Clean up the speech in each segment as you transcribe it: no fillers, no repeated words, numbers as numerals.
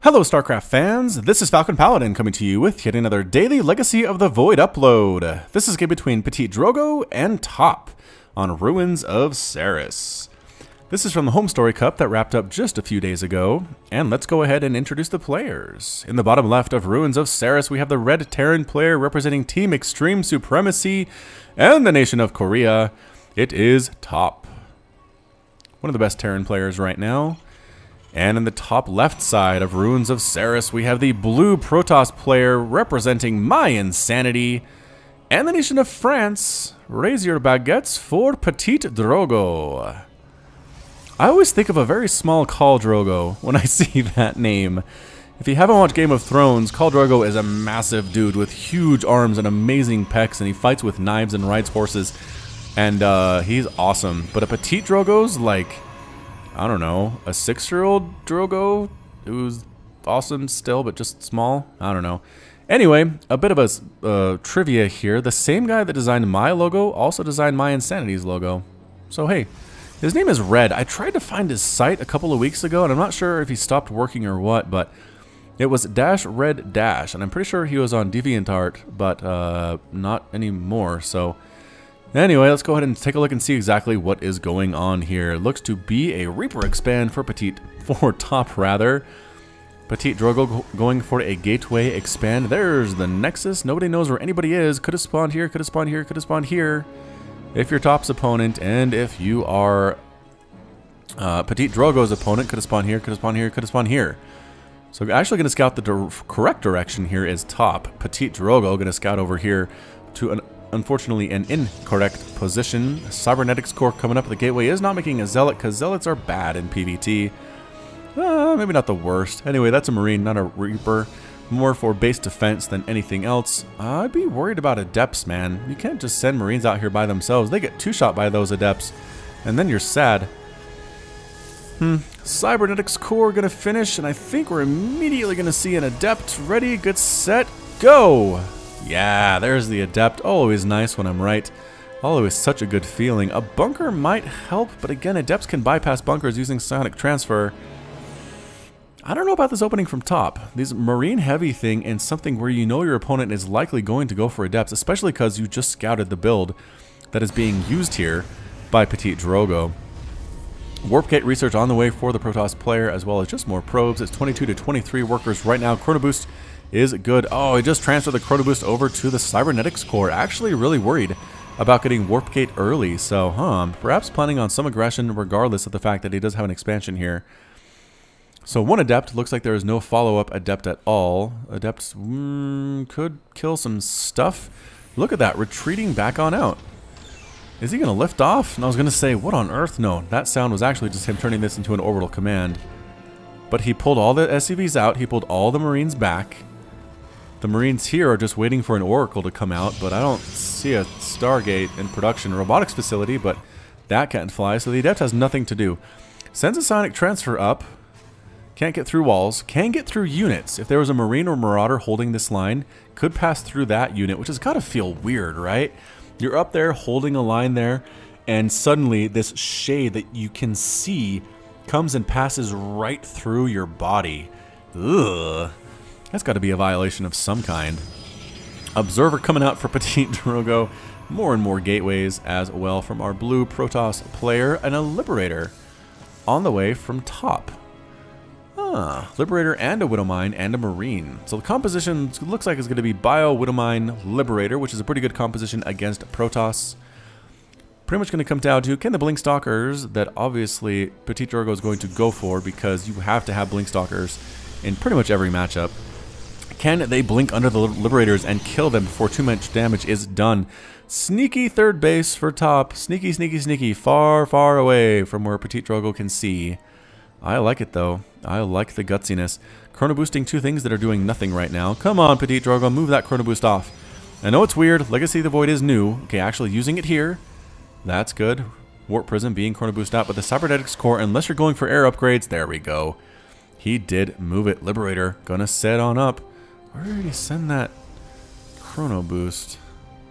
Hello StarCraft fans, this is Falcon Paladin coming to you with yet another daily Legacy of the Void upload. This is a game between PtitDrogo and Top on Ruins of Seras. This is from the Home Story Cup that wrapped up just a few days ago, and let's go ahead and introduce the players. In the bottom left of Ruins of Seras, we have the Red Terran player representing Team Extreme Supremacy and the nation of Korea. It is Top, one of the best Terran players right now. And in the top left side of Ruins of Seras, we have the blue Protoss player representing my insanity and the nation of France. Raise your baguettes for PtitDrogo. I always think of a very small Khal Drogo when I see that name. If you haven't watched Game of Thrones, Khal Drogo is a massive dude with huge arms and amazing pecs, and he fights with knives and rides horses, and he's awesome. But a PtitDrogo's like, I don't know, a 6-year-old Drogo who's awesome still, but just small? I don't know. Anyway, a bit of a trivia here. The same guy that designed my logo also designed my Insanity's logo. So hey, his name is Red. I tried to find his site a couple of weeks ago, and I'm not sure if he stopped working or what, but it was _Red-, and I'm pretty sure he was on DeviantArt, but not anymore, so... Anyway, let's go ahead and take a look and see exactly what is going on here. It looks to be a Reaper expand for Top rather. PtitDrogo going for a gateway expand. There's the Nexus. Nobody knows where anybody is. Could have spawned here, could have spawned here, could have spawned here. If you're Top's opponent, and if you are PtitDrogo's opponent, could have spawned here, could have spawned here, could have spawned here. So actually going to scout the correct direction here is Top. PtitDrogo going to scout over here to unfortunately an incorrect position. Cybernetics Core coming up. The gateway is not making a Zealot because Zealots are bad in PvT. Maybe not the worst. Anyway, that's a Marine, not a Reaper. More for base defense than anything else. I'd be worried about Adepts, man. You can't just send Marines out here by themselves. They get two-shot by those Adepts, and then you're sad. Cybernetics Core gonna finish, and I think we're immediately gonna see an Adept. Ready, good, set, go! Yeah, there's the Adept. Always nice when I'm right. Always such a good feeling. A bunker might help, but again, Adepts can bypass bunkers using Sonic Transfer. I don't know about this opening from Top. This Marine heavy thing and something where you know your opponent is likely going to go for Adepts, especially because you just scouted the build that is being used here by PtitDrogo. Warp Gate research on the way for the Protoss player, as well as just more probes. It's 22 to 23 workers right now. Chrono Boost is good. Oh, he just transferred the Chrono Boost over to the Cybernetics Core. Actually really worried about getting Warp Gate early, so perhaps planning on some aggression regardless of the fact that he does have an expansion here. So one Adept, looks like there is no follow-up Adept at all. Adepts could kill some stuff. Look at that, retreating back on out. Is he going to lift off? And I was going to say, what on earth? No, that sound was actually just him turning this into an orbital command. But he pulled all the SCVs out, he pulled all the Marines back. The Marines here are just waiting for an Oracle to come out, but I don't see a Stargate in production. A robotics facility, but that can't fly, so the Adept has nothing to do. Sends a Sonic Transfer up. Can't get through walls. Can get through units. If there was a Marine or Marauder holding this line, could pass through that unit, which has got to feel weird, right? You're up there holding a line there, and suddenly this shade that you can see comes and passes right through your body. Ugh. That's got to be a violation of some kind. Observer coming out for PtitDrogo. More and more gateways as well from our blue Protoss player, and a Liberator on the way from Top. Liberator and a Widowmine and a Marine. So the composition looks like it's going to be Bio, Widowmine, Liberator, which is a pretty good composition against Protoss. Pretty much going to come down to, can the Blinkstalkers that obviously PtitDrogo is going to go for, because you have to have Blinkstalkers in pretty much every matchup. Can they blink under the Liberators and kill them before too much damage is done? Sneaky third base for Top. Sneaky, sneaky, sneaky. Far, far away from where PtitDrogo can see. I like it though. I like the gutsiness. Chrono boosting two things that are doing nothing right now. Come on, PtitDrogo, move that Chrono Boost off. I know it's weird. Legacy of the Void is new. Okay, actually using it here. That's good. Warp Prism being Chrono Boost out, but the Cybernetics Core, unless you're going for air upgrades, there we go. He did move it. Liberator, gonna set on up. Where did he send that Chrono Boost?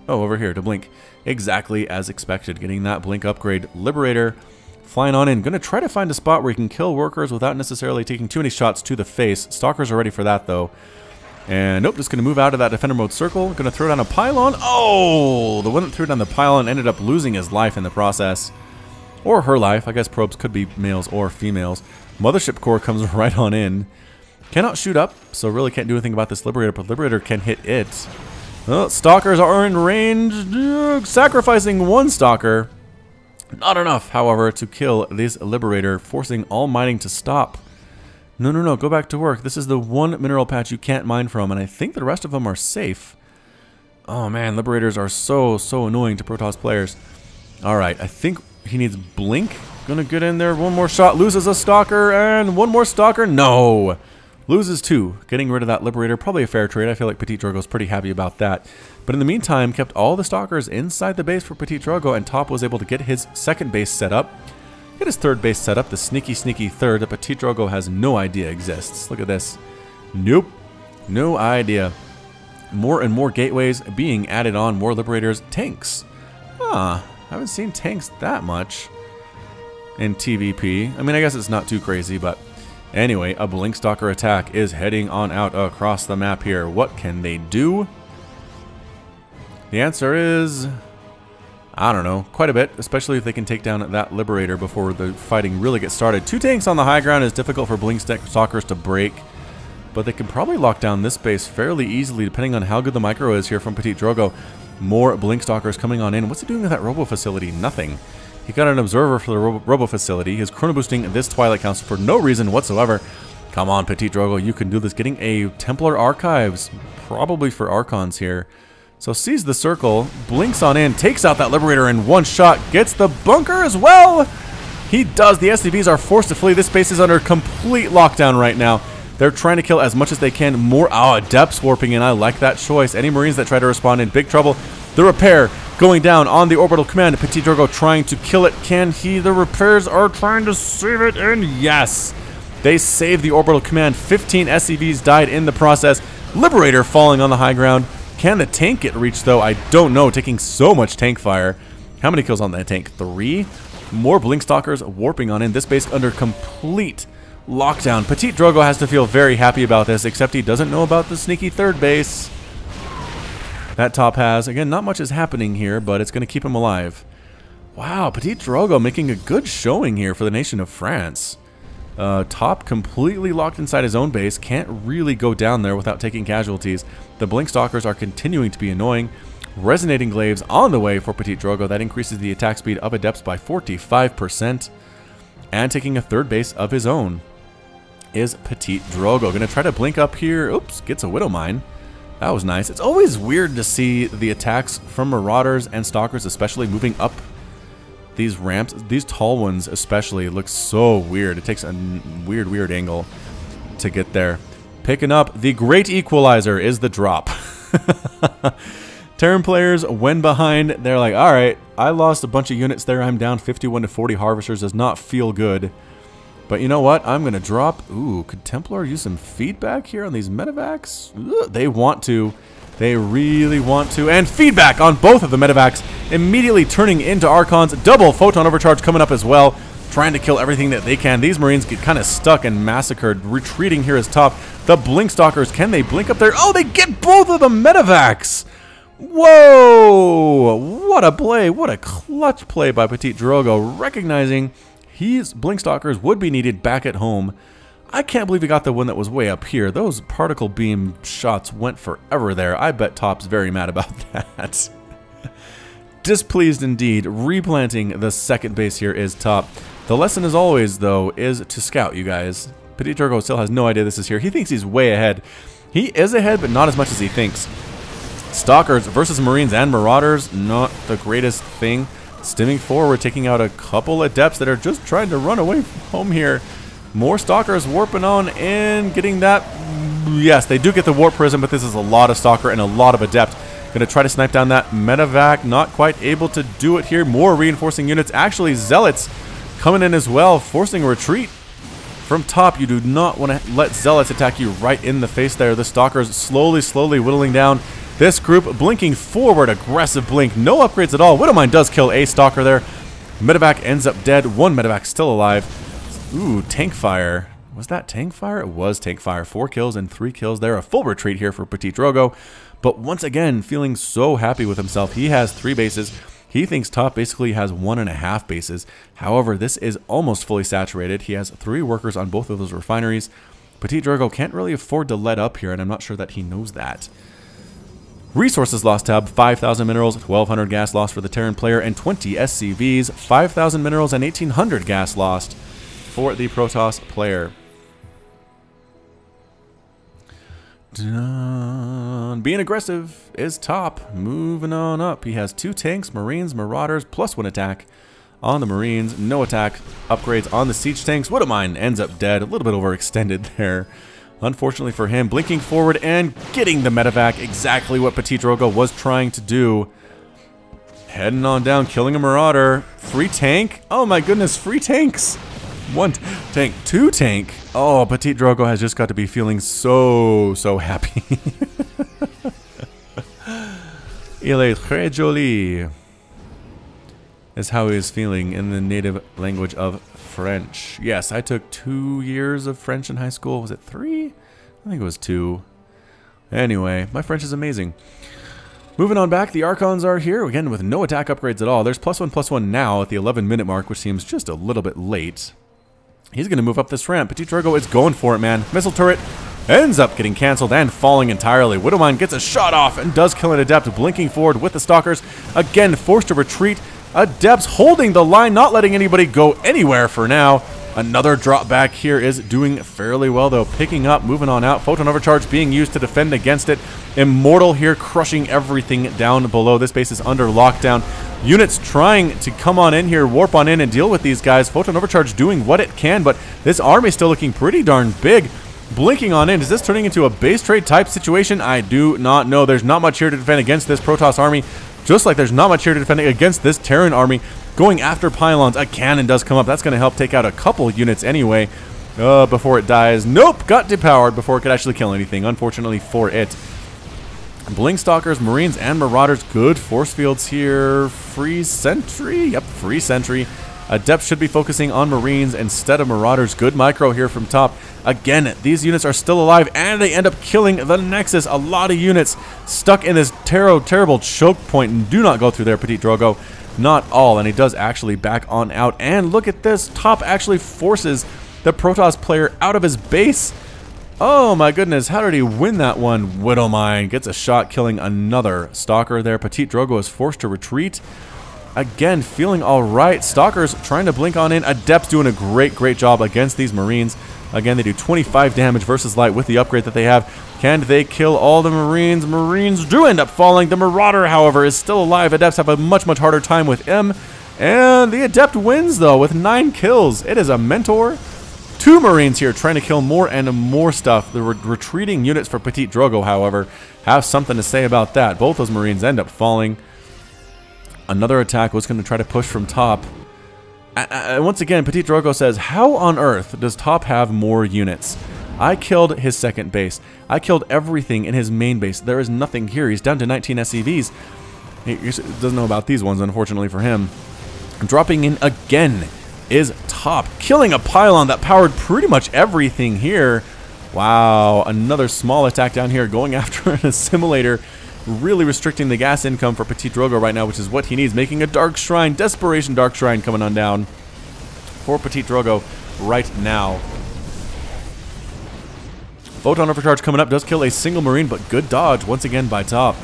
Oh, over here to blink. Exactly as expected. Getting that blink upgrade. Liberator Flying on in. Going to try to find a spot where he can kill workers without necessarily taking too many shots to the face. Stalkers are ready for that, though. And nope, just going to move out of that defender mode circle. Going to throw down a pylon. Oh! The one that threw down the pylon ended up losing his life in the process. Or her life. I guess probes could be males or females. Mothership core comes right on in. Cannot shoot up, so really can't do anything about this Liberator, but Liberator can hit it. Well, Stalkers are in range. Sacrificing one Stalker. Not enough, however, to kill this Liberator, forcing all mining to stop. No, go back to work. This is the one mineral patch you can't mine from, and I think the rest of them are safe. Oh man, Liberators are so annoying to Protoss players. Alright, I think he needs Blink. Gonna get in there, one more shot, loses a Stalker, and one more Stalker, no! Loses two. Getting rid of that Liberator, probably a fair trade. I feel like PtitDrogo's pretty happy about that. But in the meantime, kept all the Stalkers inside the base for PtitDrogo, and Top was able to get his second base set up. Get his third base set up, the sneaky third that PtitDrogo has no idea exists. Look at this. Nope. No idea. More and more gateways being added on, more Liberators. Tanks. Haven't seen tanks that much in TVP. I mean, I guess it's not too crazy, but anyway, a Blink Stalker attack is heading on out across the map here. What can they do? The answer is, I don't know, quite a bit, especially if they can take down that Liberator before the fighting really gets started. Two tanks on the high ground is difficult for Blink Stalkers to break, but they can probably lock down this base fairly easily depending on how good the micro is here from PtitDrogo. More Blink Stalkers coming on in. What's he doing with that Robo Facility? Nothing. He got an observer for the Robo Facility. He's chrono boosting this Twilight Council for no reason whatsoever. Come on, PtitDrogo, you can do this. Getting a Templar Archives, probably for Archons here. So sees the circle, blinks on in, takes out that Liberator in one shot, gets the bunker as well. He does. The SCVs are forced to flee. This base is under complete lockdown right now. They're trying to kill as much as they can. More Adepts warping in. I like that choice. Any Marines that try to respond in big trouble. The repair going down on the orbital command. PtitDrogo trying to kill it. Can he? The repairs are trying to save it, and yes, they saved the orbital command. 15 SCVs died in the process. Liberator falling on the high ground. Can the tank get reached, though? I don't know. Taking so much tank fire. How many kills on that tank? 3? More Blink Stalkers warping on in. This base under complete lockdown. PtitDrogo has to feel very happy about this, except he doesn't know about the sneaky third base that Top has. Again, not much is happening here, but it's going to keep him alive. Wow, PtitDrogo making a good showing here for the nation of France. Top completely locked inside his own base. Can't really go down there without taking casualties. The Blink Stalkers are continuing to be annoying. Resonating Glaives on the way for PtitDrogo. That increases the attack speed of Adepts by 45%. And taking a third base of his own is PtitDrogo. Going to try to blink up here. Oops, gets a Widow Mine. That was nice. It's always weird to see the attacks from Marauders and Stalkers, especially moving up these ramps. These tall ones especially look so weird. It takes a weird angle to get there. Picking up the Great Equalizer is the drop. Terran players, when behind, they're like, alright, I lost a bunch of units there. I'm down 51 to 40 Harvesters. Does not feel good. But you know what? I'm going to drop... Ooh, could Templar use some feedback here on these medevacs? Ooh, they want to. They really want to. And feedback on both of the medevacs. Immediately turning into Archons. Double Photon Overcharge coming up as well. Trying to kill everything that they can. These Marines get kind of stuck and massacred. Retreating here is Top. The Blink Stalkers, can they blink up there? Oh, they get both of the medevacs! Whoa! What a play. What a clutch play by PtitDrogo. Recognizing his Blink Stalkers would be needed back at home. I can't believe he got the one that was way up here. Those particle beam shots went forever there. I bet Top's very mad about that. Displeased indeed. Replanting the second base here is Top. The lesson, as always, though, is to scout, you guys. PtitDrogo still has no idea this is here. He thinks he's way ahead. He is ahead, but not as much as he thinks. Stalkers versus Marines and Marauders, not the greatest thing. Stimming forward, taking out a couple Adepts that are just trying to run away from home here. More Stalkers warping on and getting that. Yes, they do get the Warp Prism, but this is a lot of Stalker and a lot of Adept. Going to try to snipe down that medevac. Not quite able to do it here. More reinforcing units. Actually, Zealots coming in as well, forcing a retreat from Top. You do not want to let Zealots attack you right in the face there. The Stalkers slowly whittling down. This group blinking forward, aggressive blink, no upgrades at all. Widowmine does kill a Stalker there. Medevac ends up dead. One medevac still alive. Ooh, tank fire. Was that tank fire? It was tank fire. 4 kills and 3 kills there. A full retreat here for PtitDrogo. But once again, feeling so happy with himself. He has 3 bases. He thinks top basically has 1.5 bases. However, this is almost fully saturated. He has 3 workers on both of those refineries. PtitDrogo can't really afford to let up here, and I'm not sure that he knows that. Resources lost tab, 5,000 minerals, 1,200 gas lost for the Terran player, and 20 SCVs, 5,000 minerals, and 1,800 gas lost for the Protoss player. Being aggressive is top. Moving on up. He has 2 tanks, Marines, Marauders, +1 attack on the Marines. No attack upgrades on the siege tanks. Widowmine ends up dead. A little bit overextended there. Unfortunately for him, blinking forward and getting the medevac. Exactly what PtitDrogo was trying to do. Heading on down, killing a Marauder. Free tank? Oh my goodness, free tanks. 1 tank, 2 tank. Oh, PtitDrogo has just got to be feeling so happy. Il est très joli is how he is feeling in the native language of French. Yes, I took 2 years of French in high school. Was it 3? I think it was 2. Anyway, my French is amazing. Moving on back, the Archons are here, again with no attack upgrades at all. There's +1/+1 now at the 11-minute mark, which seems just a little bit late. He's going to move up this ramp. PtitDrogo is going for it, man. Missile turret ends up getting cancelled and falling entirely. Widowmine gets a shot off and does kill an Adept, blinking forward with the Stalkers. Again, forced to retreat. Adepts holding the line, not letting anybody go anywhere for now. Another drop back here is doing fairly well, though. Picking up, moving on out. Photon Overcharge being used to defend against it. Immortal here crushing everything down below. This base is under lockdown. Units trying to come on in here, warp on in and deal with these guys. Photon Overcharge doing what it can, but this army is still looking pretty darn big. Blinking on in. Is this turning into a base trade type situation? I do not know. There's not much here to defend against this Protoss army. Just like there's not much here to defend against this Terran army. Going after pylons. A cannon does come up. That's going to help take out a couple units anyway before it dies. Nope. Got depowered before it could actually kill anything, unfortunately for it. Blink Stalkers, Marines, and Marauders. Good force fields here. Free Sentry. Yep, free Sentry. Adept should be focusing on Marines instead of Marauders. Good micro here from top. Again, these units are still alive, and they end up killing the Nexus. A lot of units stuck in this terrible choke point. And do not go through there, PtitDrogo. Not all, and he does actually back on out. And look at this. Top actually forces the Protoss player out of his base. Oh my goodness, how did he win that one? Widowmine gets a shot, killing another Stalker there. PtitDrogo is forced to retreat. Again, feeling alright. Stalkers trying to blink on in. Adepts doing a great job against these Marines. Again, they do 25 damage versus light with the upgrade that they have. Can they kill all the Marines? Marines do end up falling. The Marauder, however, is still alive. Adepts have a much harder time with him. And the Adept wins, though, with 9 kills. It is a Mentor. 2 Marines here trying to kill more and more stuff. The retreating units for PtitDrogo, however, have something to say about that. Both those Marines end up falling. Another attack was going to try to push from top. Once again, PtitDrogo says, how on earth does top have more units? I killed his second base. I killed everything in his main base. There is nothing here. He's down to 19 SCVs. He doesn't know about these ones, unfortunately for him. Dropping in again is top, killing a pylon that powered pretty much everything here. Wow, another small attack down here, going after an assimilator, really restricting the gas income for PtitDrogo right now, which is what he needs, making a Dark Shrine, Desperation Dark Shrine coming on down for PtitDrogo right now. Photon Overcharge coming up, does kill a single Marine, but good dodge once again by top.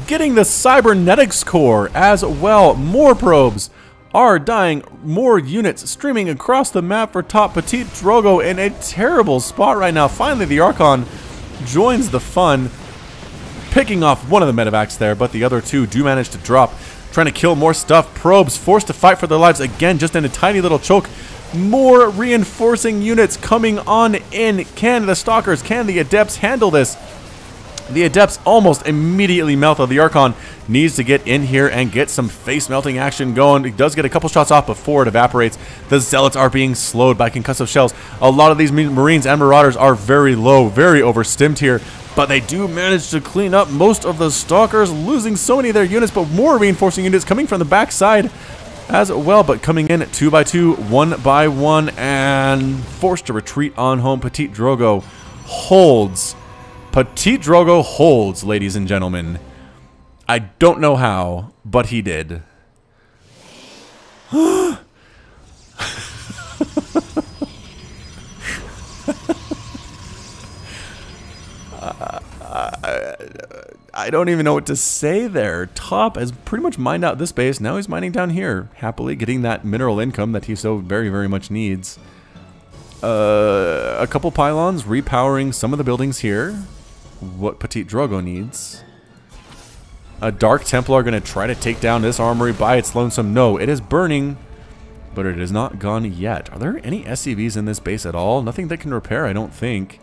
Getting the Cybernetics core as well. More probes are dying. More units streaming across the map for top. PtitDrogo in a terrible spot right now. Finally, the Archon joins the fun, picking off one of the medevacs there, but the other 2 do manage to drop. Trying to kill more stuff. Probes forced to fight for their lives again, just in a tiny little choke. More reinforcing units coming on in. Can the Stalkers, can the Adepts handle this? The Adepts almost immediately melt. The Archon needs to get in here and get some face melting action going. He does get a couple shots off before it evaporates. The Zealots are being slowed by concussive shells. A lot of these Marines and Marauders are very low, very overstimmed here, but they do manage to clean up most of the Stalkers, losing so many of their units, but more reinforcing units coming from the backside as well, but coming in 2 by 2, 1 by 1, and forced to retreat on home. PtitDrogo holds. PtitDrogo holds, ladies and gentlemen. I don't know how, but he did. I don't even know what to say there. Top has pretty much mined out this base. Now he's mining down here, happily getting that mineral income that he so very, very much needs. A couple pylons repowering some of the buildings here. What PtitDrogo needs. A Dark Templar going to try to take down this armory by its lonesome. No, it is burning, but it is not gone yet. Are there any SCVs in this base at all? Nothing that can repair, I don't think.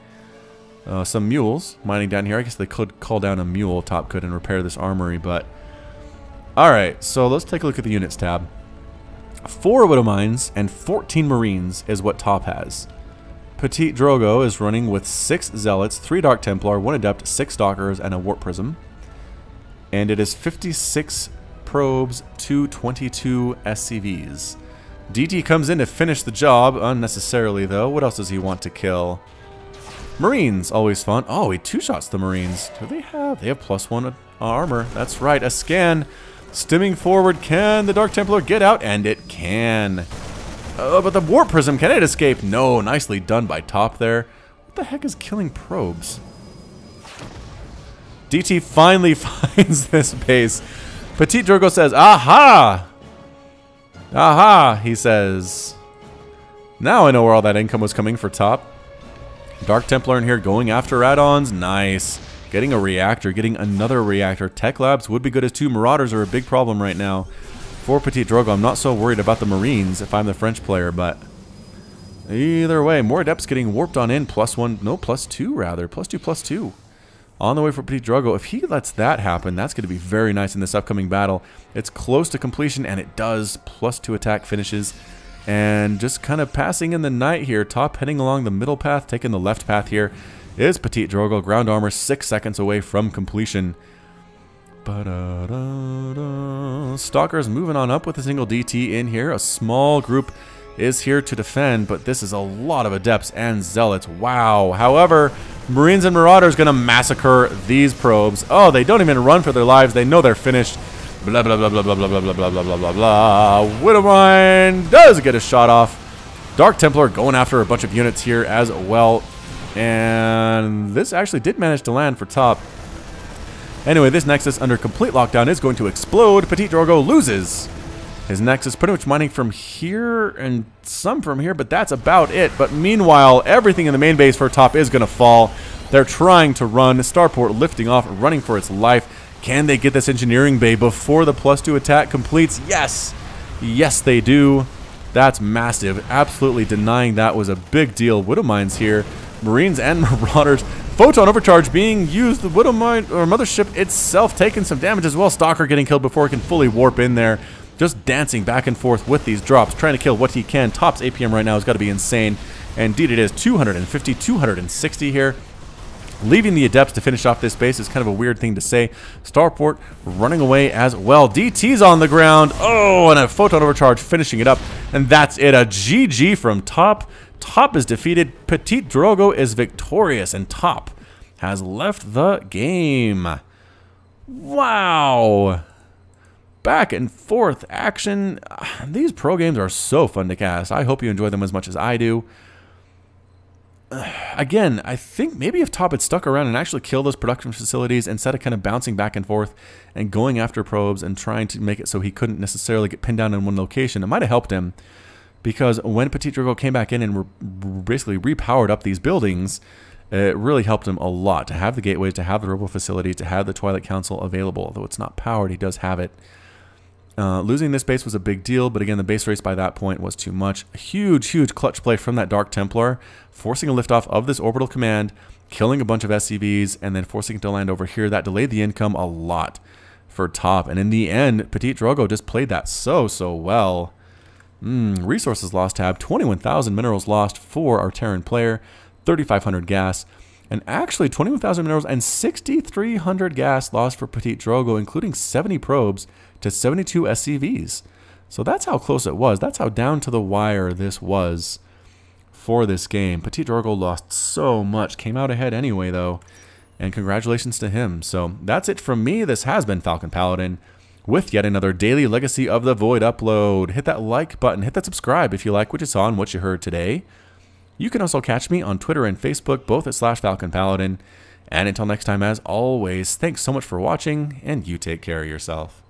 Some mules mining down here. I guess they could call down a mule. Top could and repair this armory, but... Alright, so let's take a look at the units tab. 4 Widow Mines and 14 Marines is what Top has. PtitDrogo is running with 6 Zealots, 3 Dark Templar, 1 Adept, 6 Stalkers, and a Warp Prism. And it is 56 probes to 22 SCVs. DT comes in to finish the job, unnecessarily though. What else does he want to kill? Marines, always fun. Oh, he 2-shots the Marines. Do they have? They have +1 armor. That's right, a scan. Stimming forward, can the Dark Templar get out? And it can. But the Warp Prism, can it escape? No, nicely done by Top there. What the heck is killing probes? DT finally finds this base. PtitDrogo says, aha! Aha, he says. Now I know where all that income was coming for Top. Dark Templar in here going after add-ons. Nice. Getting a reactor, getting another reactor. Tech Labs would be good as 2. Marauders are a big problem right now. For PtitDrogo, I'm not so worried about the Marines if I'm the French player, but either way, more Adepts getting warped on in. +1, no, +2 rather. +2, +2. On the way for PtitDrogo. If he lets that happen, that's going to be very nice in this upcoming battle. It's close to completion, and it does. +2 attack finishes. And just kind of passing in the night here. Top heading along the middle path, taking the left path here is PtitDrogo. Ground armor 6 seconds away from completion. Stalkers moving on up with a single DT in here. A small group is here to defend, but this is a lot of Adepts and Zealots. Wow. However, Marines and Marauders going to massacre these probes. Oh, they don't even run for their lives. They know they're finished. Blah, blah, blah, blah, blah, blah, blah, blah, blah, blah, blah, blah. Widowmine does get a shot off. Dark Templar going after a bunch of units here as well. And this actually did manage to land for Top. Anyway, this Nexus under complete lockdown is going to explode. PtitDrogo loses his Nexus, pretty much mining from here and some from here, but that's about it. But meanwhile, everything in the main base for Top is going to fall. They're trying to run. Starport lifting off, running for its life. Can they get this engineering bay before the +2 attack completes? Yes. Yes, they do. That's massive. Absolutely denying that was a big deal. Widow Mines here. Marines and Marauders. Photon overcharge being used. The Widow Mine, or Mothership itself, taking some damage as well. Stalker getting killed before it can fully warp in there. Just dancing back and forth with these drops, trying to kill what he can. Top's APM right now has got to be insane. And indeed it is. 250, 260 here. Leaving the Adepts to finish off this base is kind of a weird thing to say. Starport running away as well. DT's on the ground. Oh, and a Photon overcharge finishing it up. And that's it. A GG from Top. Top is defeated. PtitDrogo is victorious. And Top has left the game. Wow. Back and forth action. These pro games are so fun to cast. I hope you enjoy them as much as I do. Again, I think maybe if Top had stuck around and actually killed those production facilities instead of kind of bouncing back and forth and going after probes and trying to make it so he couldn't necessarily get pinned down in one location, it might have helped him. Because when PtitDrogo came back in and basically repowered up these buildings, it really helped him a lot to have the gateways, to have the robo facility, to have the Twilight Council available. Although it's not powered, he does have it. Losing this base was a big deal, but again, the base race by that point was too much. A huge, huge clutch play from that Dark Templar, forcing a liftoff of this orbital command, killing a bunch of SCVs, and then forcing it to land over here. That delayed the income a lot for top. And in the end, PtitDrogo just played that so well. Resources lost tab, 21,000 minerals lost for our Terran player, 3,500 gas. And actually, 21,000 minerals and 6,300 gas lost for PtitDrogo, including 70 probes to 72 SCVs. So that's how close it was. That's how down to the wire this was for this game. PtitDrogo lost so much. Came out ahead anyway, though. And congratulations to him. So that's it from me. This has been Falcon Paladin with yet another daily Legacy of the Void upload. Hit that like button. Hit that subscribe if you like what you saw and what you heard today. You can also catch me on Twitter and Facebook, both at /FalconPaladin. And until next time, as always, thanks so much for watching, and you take care of yourself.